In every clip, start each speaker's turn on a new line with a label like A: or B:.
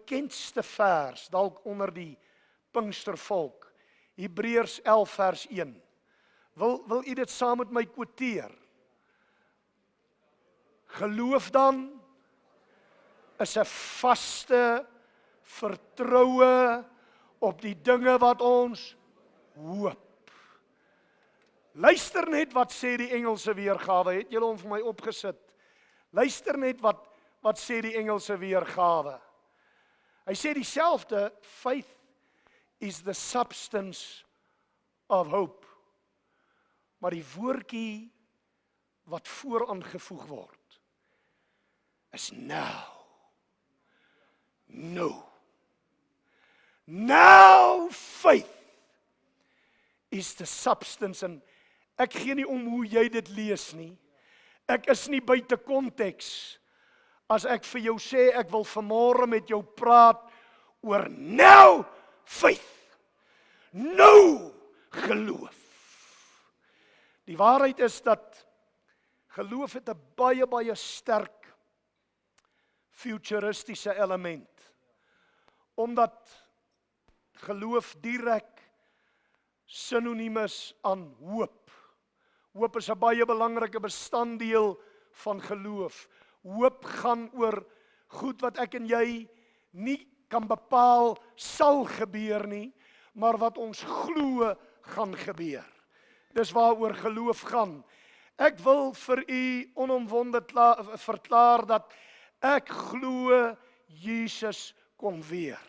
A: bekendste vers, dalk onder die Pinkstervolk, Hebreërs 11 vers 1. Wil u dit saam met my quoteer? Geloof dan is 'n vaste vertroue op die dinge wat ons hoop. Luister net wat sê die Engelse weergawe, het julle hom vir my opgesit? Luister net wat sê die Engelse weergawe. Hy sê dieselfde, faith is the substance of hope. Maar die woordjie wat vooraangevoeg word, is now. No. Now faith is the substance. En ek gee nie om hoe jy dit lees nie. Ek is nie buite konteks as ek vir jou sê ek wil vanmôre met jou praat oor now faith. Nou geloof. Die waarheid is dat geloof het 'n baie sterk futuristiese element. Omdat geloof direk sinoniem is aan hoop. Hoop is 'n baie belangrike bestanddeel van geloof. Hoop gaan oor goed wat ek en jy nie kan bepaal sal gebeur nie, maar wat ons glo gaan gebeur. Dis waaroor geloof gaan. Ek wil vir u onomwonde verklaar dat ek glo Jesus kom weer.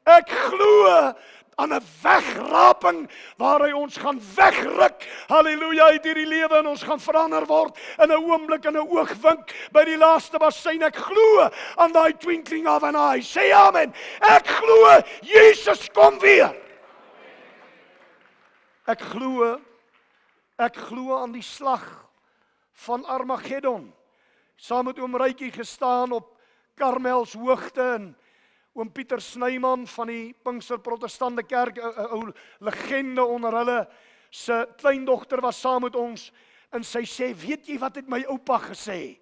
A: Ek glo aan 'n wegraping waar hy ons gaan wegruk, halleluja, uit hierdie lewe en ons gaan verander word in 'n oomblik, in 'n oogwink by die laaste bassein. Ek glo aan daai twinkling of an eye. Sê amen. Ek glo Jesus kom weer. Ek glo aan die slag van Armageddon. Saam met oom Rykie gestaan op Karmels hoogte en oom Pieter Snyman van die Pinkster Protestante Kerk, 'n ou legende onder hulle, se kleindogter was saam met ons en sy sê, weet jy wat het my oupa gesê?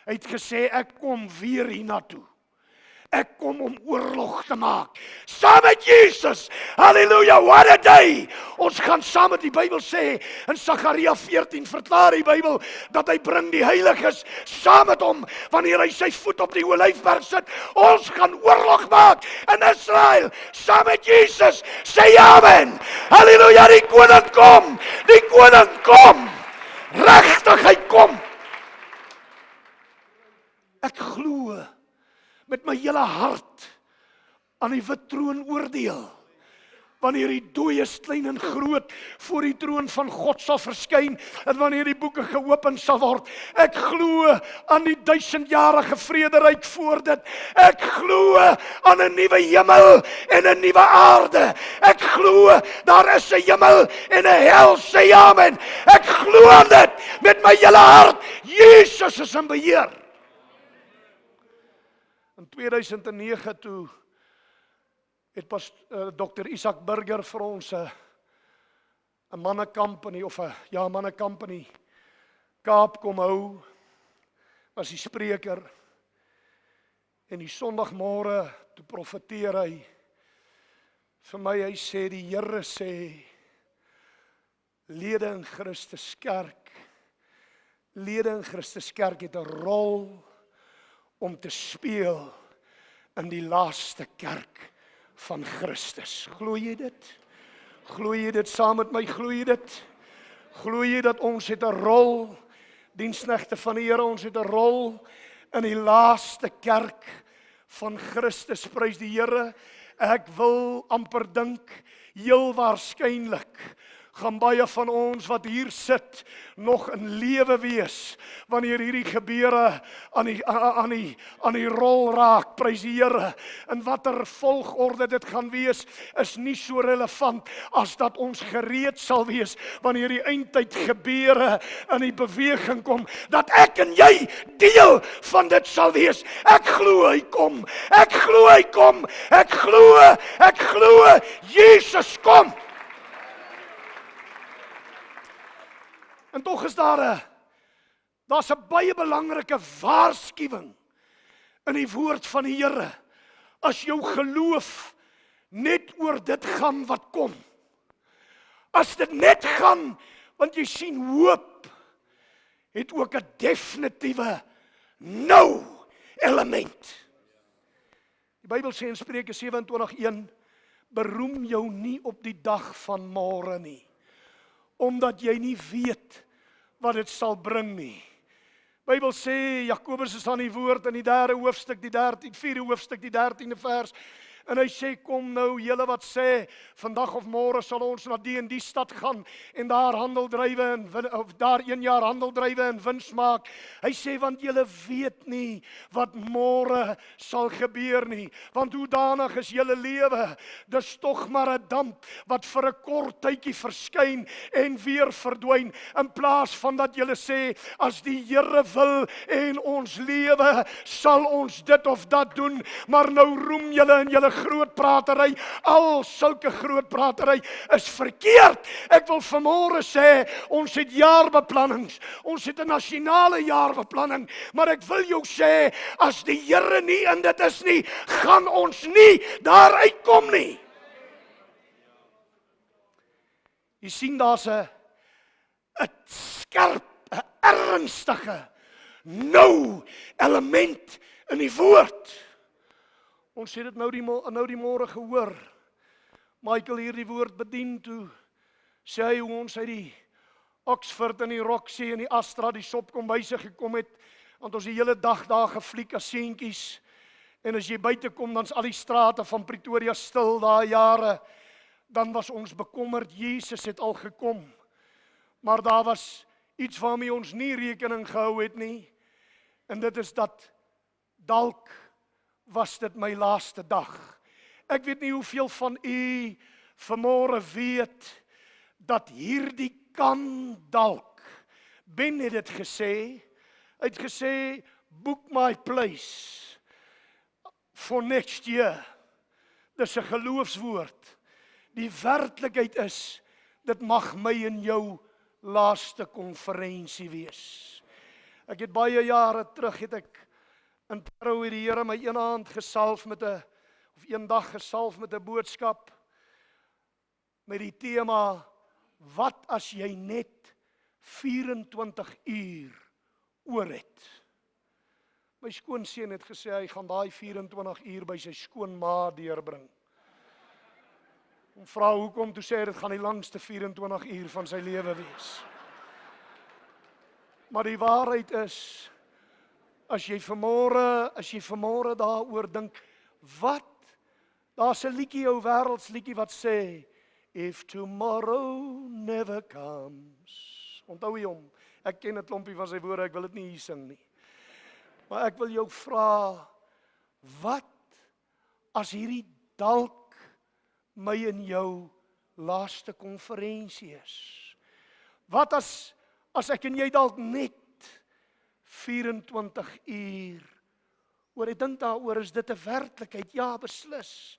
A: Hy het gesê, ek kom weer hiernatoe. Ek kom om oorlog te maak. Saam met Jesus. Halleluja, what a day. Ons gaan saam met die Bybel sê, in Sagaria 14 verklaar die Bybel, dat hy bring die heiliges saam met hom, wanneer hy sy voet op die Olyfberg sit. Ons gaan oorlog maak in Israel, saam met Jesus. Sê amen. Halleluja, die koning kom. Die koning kom. Regtig, hy kom. Ek glo met my hele hart aan die wit troon oordeel. Wanneer die dooies klein en groot voor die troon van God sal verskyn en wanneer die boeke geopen sal word. Ek glo aan die 1000-jarige vrederyk voor dit. Ek glo aan 'n nuwe hemel en 'n nuwe aarde. Ek glo daar is 'n hemel en 'n hel. Sê amen. Ek glo aan dit met my hele hart. Jesus is in beheer. In 2009 toe het Dr. Isak Burger vir ons 'n mannekamp mannekamp in die Kaap kom hou, was die spreker. En die Sondagmôre toe profeteer hy vir my, hy sê die Here sê lede in Christus Kerk het 'n rol om te speel in die laaste kerk van Christus. Glo jy dit? Glo jy dit saam met my? Glo jy dit? Glo jy dat ons het 'n rol, diensknegte van die Here, ons het 'n rol in die laaste kerk van Christus, prys die Here. Ek wil amper dink, heel waarskynlik gaan baie van ons wat hier sit nog in lewe wees wanneer hierdie gebeure aan die rol raak, prys die Here. En watter volgorde dit gaan wees is nie so relevant as dat ons gereed sal wees wanneer die eindtyd gebeure in die beweging kom, dat ek en jy deel van dit sal wees. Ek glo hy kom. Ek glo hy kom. Ek glo Jesus kom. En tog is daar's 'n baie belangrike waarskuwing in die woord van die Here, as jou geloof net oor dit gaan wat kom. As dit net gaan, want jy sien hoop het ook 'n definitiewe nou element. Die Bybel sê in Spreuke 27:1, beroem jou nie op die dag van môre nie, omdat jy nie weet wat dit sal bring nie. Bybel sê, Jakobus is aan die woord in die 3de hoofstuk, die 4de hoofstuk, die 13de vers, en hy sê, kom nou julle wat sê, vandag of môre sal ons na die en die stad gaan, en daar handel drywe, of daar 1 jaar handel drywe en wins maak. Hy sê, want julle weet nie wat môre sal gebeur nie, want hoedanig is julle lewe, dis tog maar 'n damp, wat vir 'n kort tydjie verskyn, en weer verdwyn, in plaas van dat julle sê, as die Here wil, en ons lewe, sal ons dit of dat doen, maar nou roem julle in julle groot pratery, al sulke groot pratery is verkeerd. Ek wil vanmôre sê, ons het jaarbeplannings, ons het 'n nasionale jaarbeplanning, maar ek wil jou sê, as die Here nie in dit is nie, gaan ons nie daar uitkom nie. Jy sien, daar's 'n skerp, 'n ernstige nou element in die woord. Ons het dit nou die môre gehoor. Michael hier die woord bedien toe, sê hy hoe ons uit die Oxford en die Roxy en die Astra die Sopkombuise gekom het, want ons die hele dag daar gefliek as seentjies, en as jy buite kom, dan's al die strate van Pretoria stil daai jare, dan was ons bekommerd, Jesus het al gekom, maar daar was iets waarmee ons nie rekening gehou het nie, en dit is dat dalk was dit my laaste dag. Ek weet nie hoeveel van u vanmôre weet dat hierdie kan dalk. Ben het dit gesê. Hy het gesê, book my place for next year. Dis 'n geloofswoord. Die werklikheid is, dit mag my en jou laaste konferensie wees. Ek het baie jare terug, het ek in Parow het die Here my eendag gesalf met 'n boodskap met die tema, wat as jy net 24 uur oor het? My skoonseun het gesê, hy gaan daai 24 uur by sy skoonma deurbring. Om vra hoekom, toe sê hy, dit gaan die langste 24 uur van sy lewe wees. Maar die waarheid is, as jy vanmôre daaroor dink, wat? Daar's 'n liedjie, ou wêreldsliedjie wat sê, if tomorrow never comes. Onthou jy hom? Ek ken 'n klompie van sy woorde, ek wil dit nie hier sing nie. Maar ek wil jou vra, wat as hierdie dalk my en jou laaste konferensie is? Wat as ek en jy dalk net 24 uur oor, ek dink daaroor, is dit 'n werklikheid? Ja, beslis.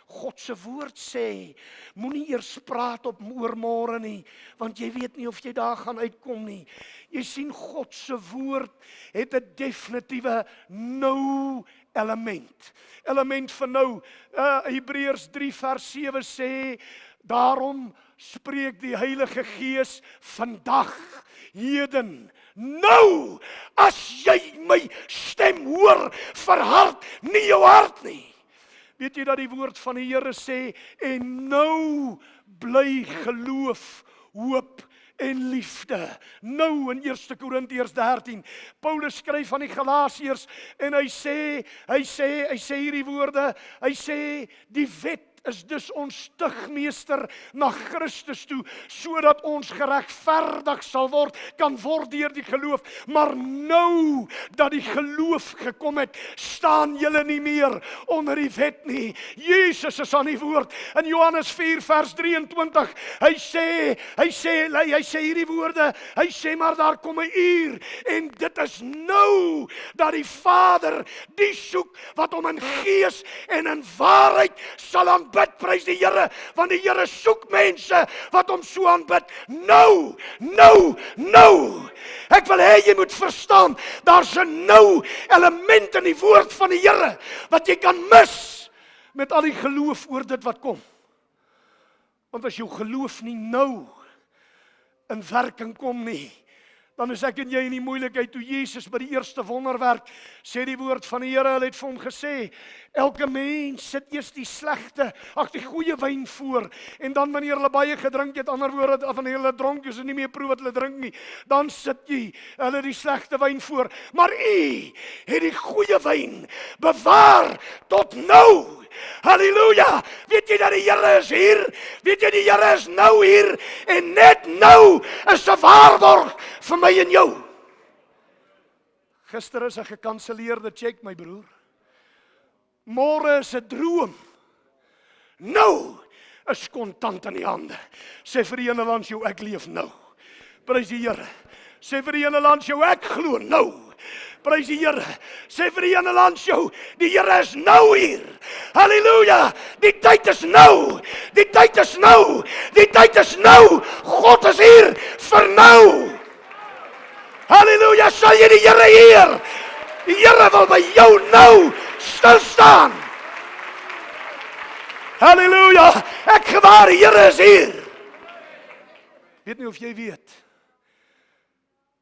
A: God se woord sê, moenie eers praat oor môre nie, want jy weet nie of jy daar gaan uitkom nie. Jy sien, God se woord het 'n definitiewe nou element vir nou. Hebreërs 3 vers 7 sê, daarom spreek die Heilige Gees vandag, heden, nou, as jy my stem hoor, verhard nie jou hart nie. Weet jy dat die woord van die Here sê, en nou bly geloof, hoop en liefde. Nou in 1 Korintiërs 13, Paulus skryf aan die Galasiërs, en hy sê hierdie woorde, hy sê, die wet is dus ons tugmeester na Christus toe, sodat ons geregverdig sal word, kan word deur die geloof. Maar nou dat die geloof gekom het, staan julle nie meer onder die wet nie. Jesus is aan die woord. In Johannes 4 vers 23, hy sê hierdie woorde, hy sê, maar daar kom 'n uur, en dit is nou, dat die Vader die soek, wat hom in gees en in waarheid sal aanbid. aanbid, prys die Here, want die Here soek mense wat hom so aanbid. Nou. Ek wil hê jy moet verstaan, daar's 'n nou element in die woord van die Here wat jy kan mis met al die geloof oor dit wat kom. Want as jou geloof nie nou in werking kom nie, dan is ek en jy in die moeilikheid. Toe Jesus by die eerste wonderwerk, sê die woord van die Here, hulle het vir hom gesê, elke mens sit eers die slegte, die goeie wyn voor, en dan wanneer hulle baie gedrink het, ander woorde, wanneer hulle dronk is en nie meer proe wat hulle drink nie, dan sit jy hulle die slegte wyn voor. Maar u het die goeie wyn bewaar tot nou. Halleluja! Weet jy dat die Here is hier? Weet jy die Here is nou hier? En net nou is 'n waarborg vir my en jou. Gister is 'n gekanseleerde check, my broer. Môre is 'n droom. Nou is kontant in die hande. Sê vir die ene langs jou, ek leef nou. Prys die Here. Sê vir die ene langs jou, ek glo nou. Prys die Here. Sê vir die ene langs jou, die Here is nou hier. Halleluja! Die tyd is nou. Die tyd is nou. Die tyd is nou. God is hier vir nou. Halleluja, sal jy die Here eer. Die Here wil by jou nou stil staan. Halleluja, ek gewaar die Here is hier. Weet nie of jy weet,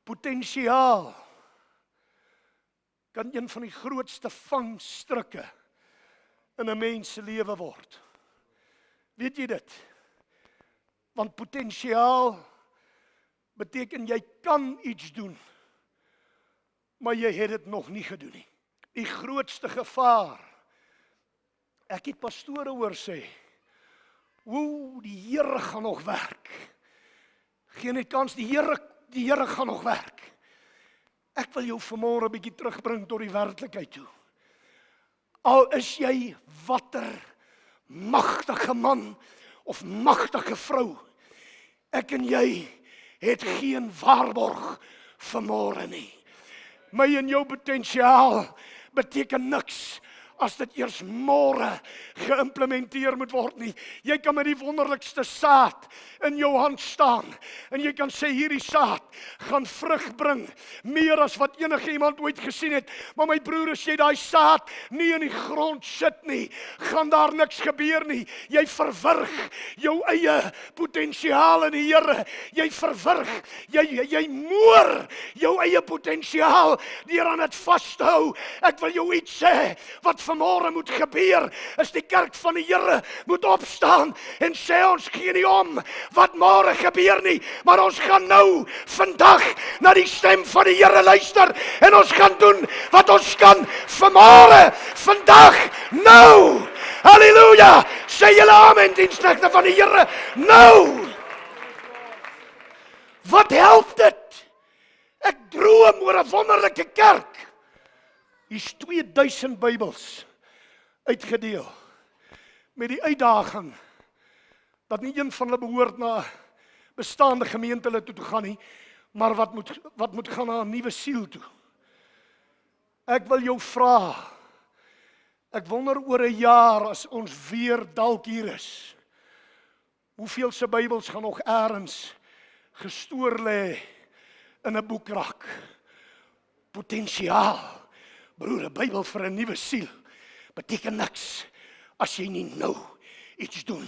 A: potensiaal kan een van die grootste vangstrukke in 'n mens se lewe word. Weet jy dit? Want potensiaal beteken jy kan iets doen, maar jy het dit nog nie gedoen nie. Die grootste gevaar, ek het pastore hoor sê, die Here gaan nog werk. Geen net kans, die Here gaan nog werk. Ek wil jou vanmôre 'n bietjie terugbring tot die werklikheid toe. Al is jy watter magtige man of magtige vrou, ek en jy het geen waarborg vanmôre nie. My en jou potensiaal beteken niks as dit eers môre geïmplementeer moet word nie. Jy kan met die wonderlikste saad in jou hand staan en jy kan sê hierdie saad gaan vrug bring, meer as wat enige iemand ooit gesien het. Maar my broer, as jy daai saad nie in die grond sit nie, gaan daar niks gebeur nie. Jy verwrig jou eie potensiaal in die Here. Jy verwrig, jy moor jou eie potensiaal deur aan dit vas te hou. Ek wil jou iets sê, wat vanmôre moet gebeur, is die kerk van die Here moet opstaan en sê ons gee nie om wat môre gebeur nie, maar ons gaan nou, vandag, na die stem van die Here luister en ons gaan doen wat ons kan vanmôre, vandag, nou. Halleluja! Sê julle amen, diensknegte van die Here, nou. Wat help dit? Ek droom oor 'n wonderlike kerk. Hier's 2000 Bybels uitgedeel met die uitdaging dat nie een van hulle behoort na bestaande gemeente toe gaan nie, maar wat moet gaan na 'n nuwe siel toe. Ek wil jou vra, ek wonder oor 'n jaar as ons weer dalk hier is, hoeveel se Bybels gaan nog eers gestoor lê in 'n boekrak? Potensiaal. Broer, 'n Bybel vir 'n nuwe siel beteken niks as jy nie nou iets doen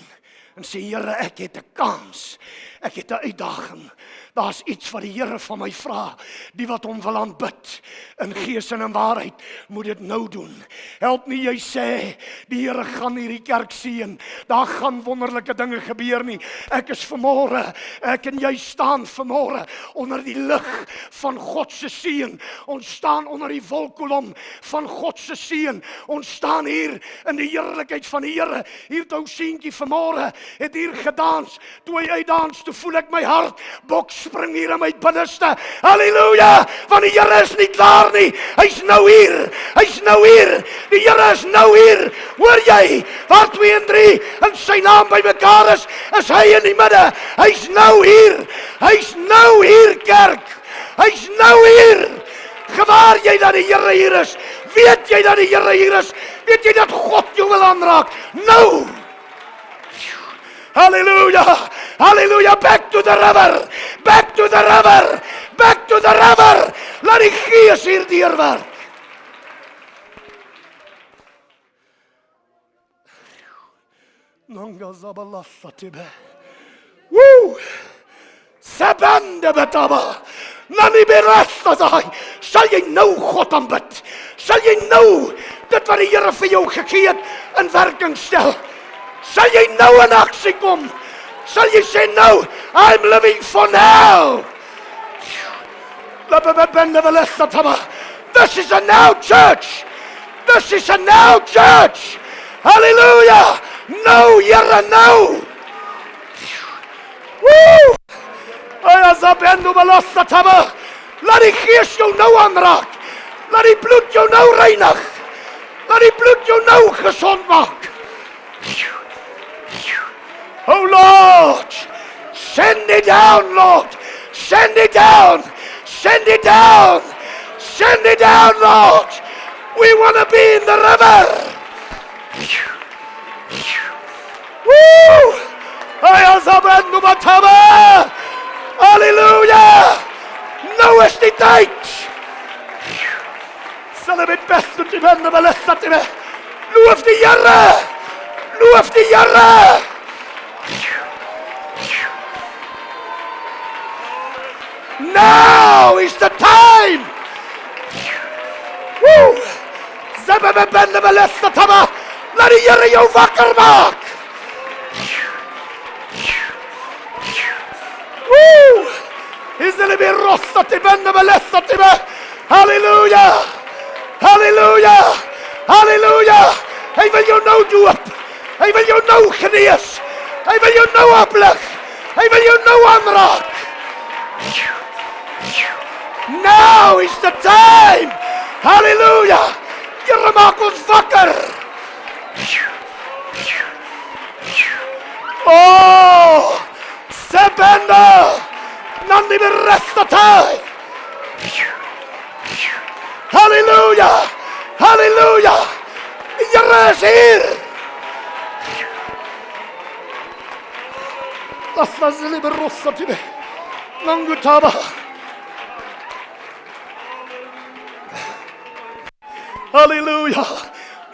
A: en sê, Here, ek het 'n kans, ek het 'n uitdaging. Daar's iets wat die Here van my vra. Die wat hom wil aanbid in gees en in waarheid, moet dit nou doen. Help nie jy sê, die Here gaan hierdie kerk seën. Daar gaan wonderlike dinge gebeur nie. Ek is vanmôre, ek en jy staan vanmôre onder die lig van God se seën. Ons staan onder die wolkkolom van God se seën. Ons staan hier in die heerlikheid van die Here. Hier het ou seentjie vanmôre het hier gedans. Toe hy uitdans, toe voel ek my hart bok spring hier in my binneste. Halleluja! Want die Here is nie klaar nie. Hy's nou hier. Hy's nou hier. Die Here is nou hier. Hoor jy? Waar 2 en 3 in sy naam by mekaar is hy in die midde. Hy's nou hier. Hy's nou hier, kerk. Hy's nou hier. Gewaar jy dat die Here hier is? Weet jy dat die Here hier is? Weet jy dat God jou wil aanraak? Nou! Hallelujah. Hallelujah. Back to the river. Back to the river. Back to the river. Laat die Gees hier deurwerk. Nanga zabalassa tibe. Woo! Sabande betaba. Nani berasta daai. Sal jy nou God aanbid? Sal jy nou dit wat die Here vir jou gegee het in werking stel? Sal jy nou in aksie kom? Sal jy sê nou, I'm living for now? This is a now church. This is a now church. Hallelujah. No, Here, no. Woo! Laat die Gees jou nou aanraak. Laat die bloed jou nou reinig. Laat die bloed jou nou gesond maak. Oh Lord, send it down, Lord. Send it down. Send it down. Send it down, Lord. We want to be in the river. Woo! Hallelujah. Nou is die tyd. Sal het best tot die wende belestat in. Loof die Here. Loof die Here. Now is the time. Woo! Zabababende belestat haba. Laat die Here jou wakker maak. Woo! Is er weer rosta te bende belestat te be. Hallelujah. Hallelujah. Hallelujah. Hy wil jou nou doop. Hy wil jou nou genees. Hy wil jou nou oplig. Hy wil jou nou aanraak. Now is the time. Hallelujah. Here maak ons wakker. Oh, Sebenda. Nandi berestatai. Hallelujah. Hallelujah. Here is here. Las nazili berossa tibe. Nangutaba. Hallelujah.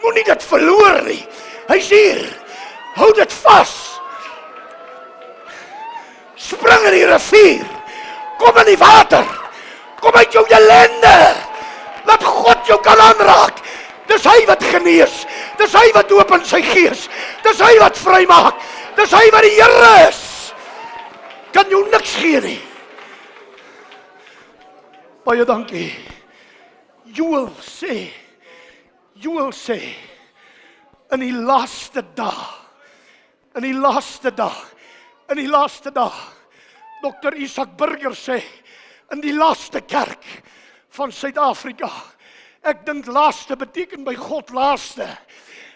A: Moenie dit verloor nie. Hy's hier. Hou dit vas. Spring in die rivier. Kom in die water. Kom uit jou ellende. Laat God jou kan aanraak. Dis hy wat genees. Dis hy wat oop in sy gees. Dis hy wat vrymaak. Dis hy wat die Here is. Kan jou niks gee nie. Baie dankie. Joel sê in die laaste dag, Dr. Isak Burger sê, in die laaste kerk van Suid-Afrika, ek dink laaste beteken by God laaste.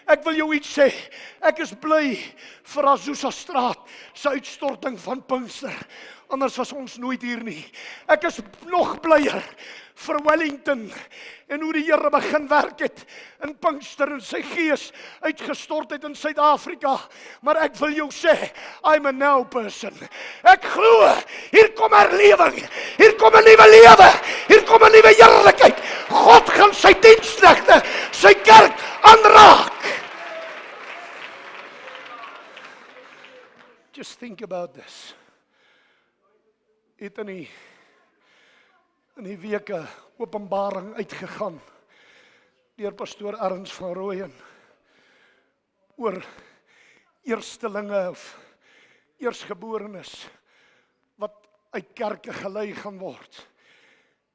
A: Ek wil jou iets sê, ek is bly vir Azusa Straat se uitstorting van Pinkster, anders was ons nooit hier nie. Ek is nog blyer vir Wellington en hoe die Here begin werk het in Pinkster en sy gees uitgestort het in Suid-Afrika. Maar ek wil jou sê, I'm a now person. Ek glo, hier kom herlewing, hier kom 'n nuwe lewe, hier kom 'n nuwe heerlikheid. God gaan sy diensknegte, sy kerk aanraak. Just think about this. Het in die weke openbaring uitgegaan deur pastoor Ernst van Rooyen oor eerstelinge of eersgeborenes wat uit kerke gelei gaan word.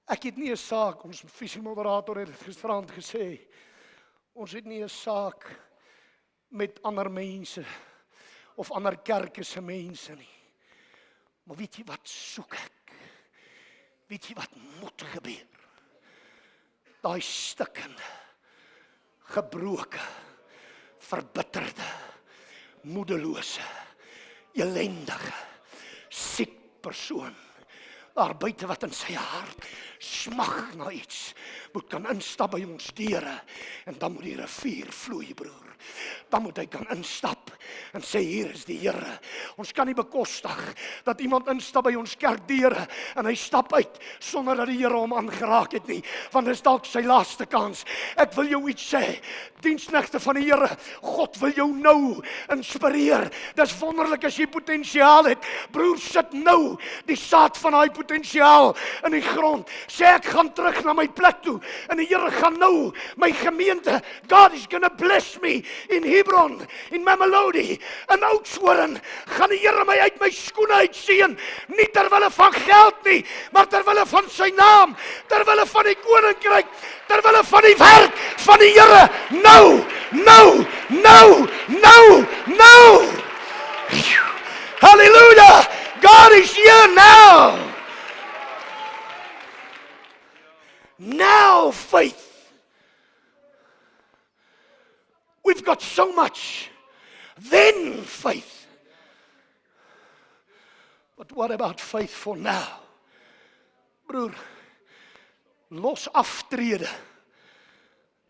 A: Ek het nie 'n saak, ons visiemoderator het dit gisterand gesê, ons het nie 'n saak met ander mense of ander kerke se mense nie. Maar weet jy wat soek ek? Weet jy wat moet gebeur? Daai stikkende, gebroke, verbitterde, moedelose, ellendige, siek persoon daar buite wat in sy hart smag na iets, moet kan instap by ons deure en dan moet die rivier vloei, broer. Dan moet hy kan instap en sê, hier is die Here. Ons kan nie bekostig dat iemand instap by ons kerkdeure en hy stap uit sonder dat die Here hom aangeraak het nie, want dis dalk sy laaste kans. Ek wil jou iets sê, diensknegte van die Here, God wil jou nou inspireer. Dis wonderlik as jy potensiaal het. Broer, sit nou die saad van daai potensiaal in die grond. Sê ek gaan terug na my plek toe en die Here gaan nou my gemeente, God is gonna bless me in Hebron, in Mamelodi, in Oudtshoorn, gaan die Here my uit my skoene uitseën, nie terwille van geld nie, maar terwille van sy naam, terwille van die koninkryk, terwille van die werk van die Here. Nou, nou, nou, nou, nou. Hallelujah! God is here now. Now faith. We've got so much. Then faith. But what about faith for now? Broer, los aftrede.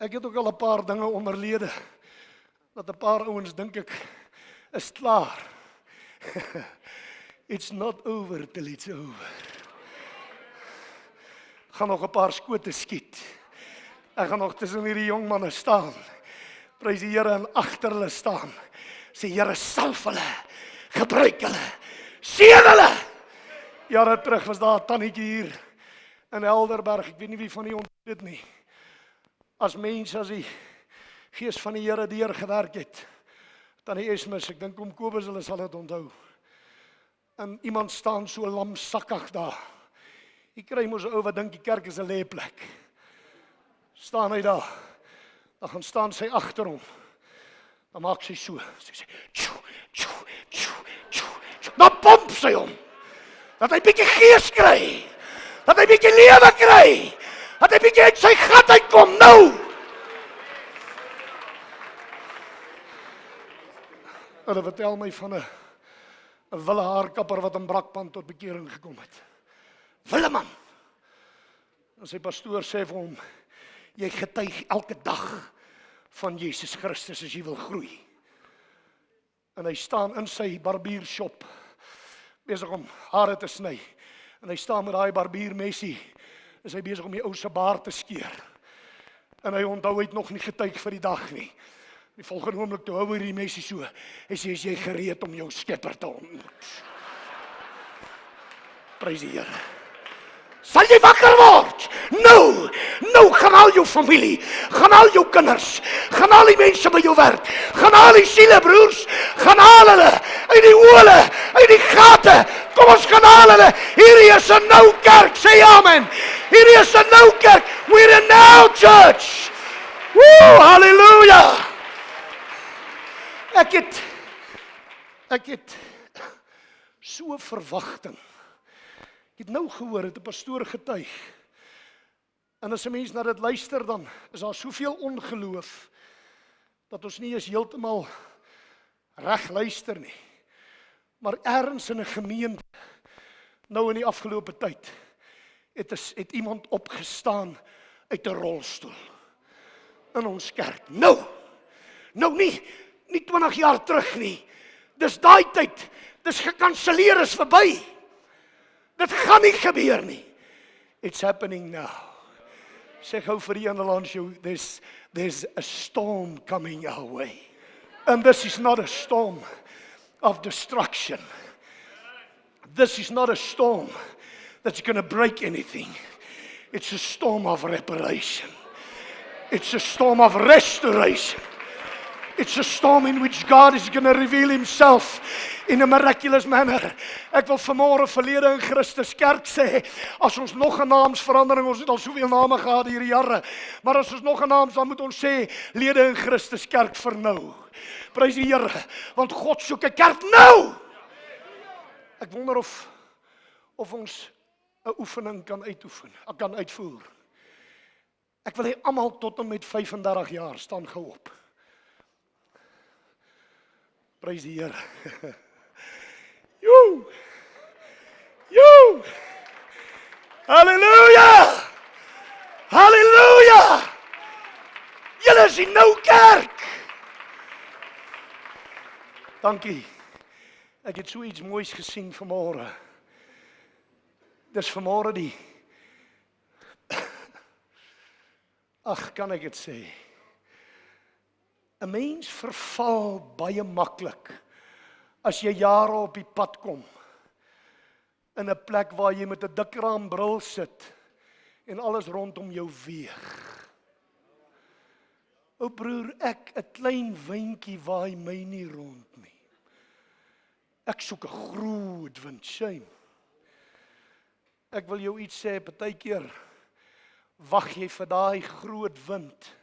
A: Ek het ook al 'n paar dinge onderlede dat 'n paar ouens dink ek is klaar. It's not over till it's over. Gaan nog 'n paar skote skiet. Ek gaan nog tussen hierdie jong manne staan. Prys die Here en agter hulle staan. Sê Here, salf hulle, gebruik hulle, seën hulle. Jare terug was daar 'n tannetjie hier in Helderberg. Ek weet nie wie van julle onthou dit nie. As mense as die Gees van die Here deurgewerk het. Tannie Esmes, ek dink oom Kobus hulle sal dit onthou. En iemand staan so lamsakkig daar. Jy kry mos 'n ou wat dink die kerk is 'n lêplek. Staan hy daar. Dan gaan staan sy agter hom. Dan maak sy so. Sy sê, "Tjoe, tjoe, tjoe, tjoe, tjoe." Dan pomp sy hom. Dat hy bietjie gees kry. Dat hy bietjie lewe kry. Dat hy bietjie uit sy gat uitkom nou. Hulle vertel my van 'n wille haarkapper wat in Brakpan tot bekering gekom het. Willeman. En sy pastoor sê vir hom, jy getuig elke dag van Jesus Christus as jy wil groei. En hy staan in sy barbiershop, besig om hare te sny. En hy staan met daai barbiermesie, is hy besig om die ou se baard te skeer. En hy onthou hy het nog nie getuig vir die dag nie. Die volgende oomblik toe hou hy die mesie so. Hy sê, is jy gereed om jou Skepper te ontmoet? Prys die Here. Sal jy wakker word? Nou, nou gaan al jou familie, gaan al jou kinders, gaan al die mense by jou werk, gaan al die siele broers, gaan al hulle uit die ole, uit die gate. Kom ons gaan al hulle. Hierdie is 'n nou kerk, sê amen. Hierdie is 'n nou kerk. We're a now church. Woo, hallelujah. Ek het so verwagting. Ek het nou gehoor, het 'n pastoor getuig. En as 'n mens na dit luister, dan is daar soveel ongeloof, dat ons nie eens heeltemal reg luister nie. Maar ergens in 'n gemeente, nou in die afgelope tyd, het iemand opgestaan uit 'n rolstoel. In ons kerk. Nou nie 20 jaar terug nie. Dis daai tyd, dis gekanselleer, is verby. Dit gaan nie gebeur nie. It's happening now. Sê gou vir die ander langs jou, there's a storm coming our way. And this is not a storm of destruction. This is not a storm that's going to break anything. It's a storm of reparation. It's a storm of restoration. It's a storm in which God is going to reveal himself in a miraculous manner. Ek wil vanmôre verlede in Christus kerk sê, as ons nog 'n naamsverandering, ons het al soveel name gehad hierdie jare, maar as ons nog 'n naam, dan moet ons sê, lede in Christus kerk vir nou. Prys die Here, want God soek 'n kerk nou. Ek wonder of ons 'n oefening kan uitvoer. Ek wil hê almal tot en met 35 jaar staan gou op. Prys die Here. Yo! Halleluja! Halleluja! Julle is die nou kerk. Dankie. Ek het so iets moois gesien vanmôre. Dis vanmôre die ag, kan ek dit sê? 'n Mens verval baie maklik as jy jare op die pad kom in 'n plek waar jy met 'n dik raambril sit en alles rondom jou weeg. O broer, 'n klein windjie waai my nie rond nie. Ek soek 'n groot wind, shame. Ek wil jou iets sê, partykeer wag jy vir daai groot wind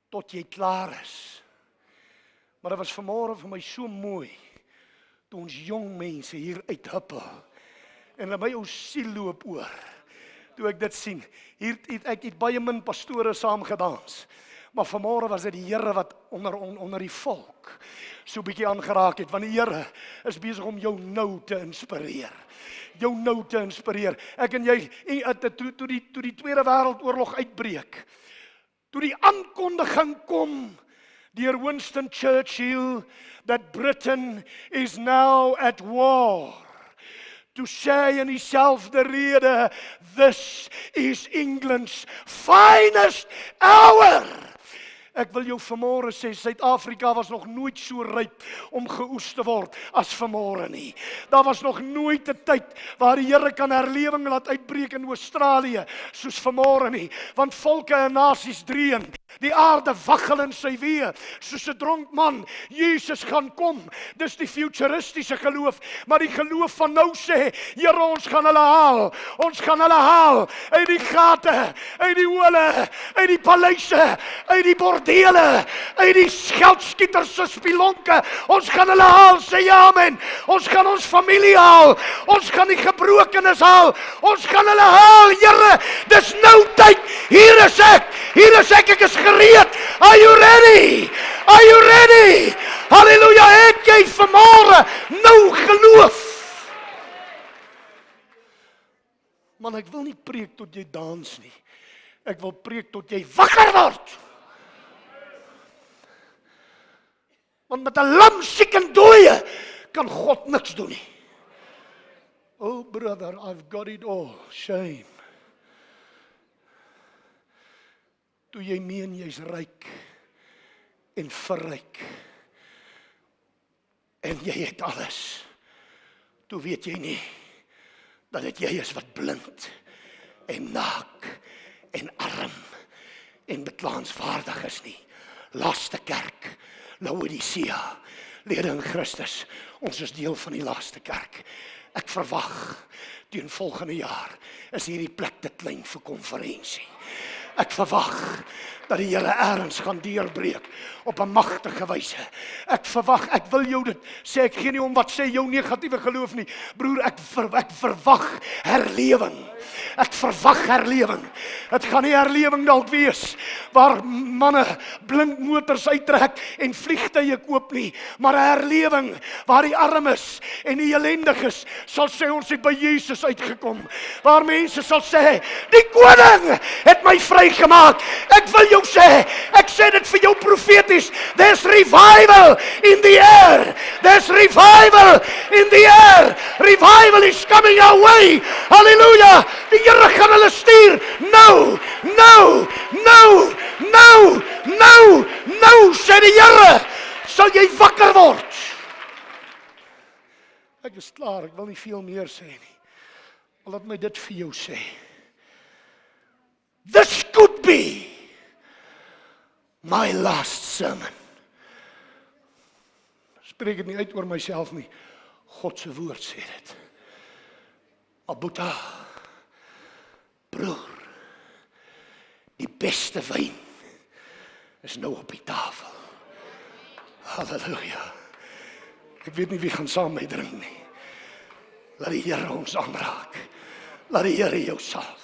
A: tot jy klaar is. Maar dit was vanmôre vir my so mooi toe ons jong mense hier uithuppel en in my ou siel loop oor. Toe ek dit sien, ek het baie min pastore saam gedans. Maar vanmôre was dit die Here wat onder die volk so 'n bietjie aangeraak het, want die Here is besig om jou nou te inspireer. Jou nou te inspireer. Ek en jy, toe die Tweede Wêreldoorlog uitbreek, toe die aankondiging kom deur Winston Churchill that Britain is now at war. Toe sê hy in dieselfde rede, this is England's finest hour. Ek wil jou vanmôre sê, Suid-Afrika was nog nooit so ryp om geoes te word as vanmôre nie. Daar was nog nooit 'n tyd waar die Here kan herlewing laat uitbreek in Australië soos vanmôre nie, want volke en nasies dreun. Die aarde waggel in sy weë, soos 'n dronk man. Jesus gaan kom. Dis die futuristiese geloof, maar die geloof van nou sê, Here, ons gaan hulle haal. Ons gaan hulle haal uit die gate, uit die hole, uit die paleise, uit die bordele, uit die geldskieters se spilonke. Ons gaan hulle haal, sê amen. Ons gaan ons familie haal. Ons gaan die gebrokenes haal. Ons gaan hulle haal, Here. Dis nou tyd. Hier is ek. Ek is gereed. Are you ready? Are you ready? Halleluja, het jy vanmôre nou geloof? Man, ek wil nie preek tot jy dans nie. Ek wil preek tot jy wakker word. Want met 'n lam, siek en dooie kan God niks doen nie. Oh brother, I've got it all. Shame. Toe jy meen jy's ryk en verryk en jy het alles, toe weet jy nie dat dit jy is wat blind en naak en arm en beklaanswaardig is nie. Laaste kerk, Laodicea, lede in Christus, ons is deel van die laaste kerk. Ek verwag teen volgende jaar is hierdie plek te klein vir konferensie. Ek verwag dat die Here eers gaan deurbreek op 'n magtige wyse. Ek verwag, ek wil jou dit sê, ek gee nie om wat sê jou negatiewe geloof nie. Broer, ek verwag herlewing. Ek verwag herlewing. Dit gaan nie herlewing dalk wees waar manne blink motors uittrek en vliegtye koop nie, maar 'n herlewing waar die armes en die ellendiges sal sê ons het by Jesus uitgekom. Waar mense sal sê, die koning het my vrygemaak. Ek wil jou sê, ek sê dit vir jou profeties, there's revival in the air. There's revival in the air. Revival is coming our way. Hallelujah. Die Here gaan hulle stuur. Nou, sê die Here, sal jy wakker word. Ek is klaar, ek wil nie veel meer sê nie. Maar laat my dit vir jou sê. This could be my last sermon. Spreek dit nie uit oor myself nie. God se woord sê dit. Abuta, broer, die beste wyn is nou op die tafel. Halleluja. Ek weet nie wie gaan saam met my drink nie. Laat die Here ons aanraak. Laat die Here jou salf.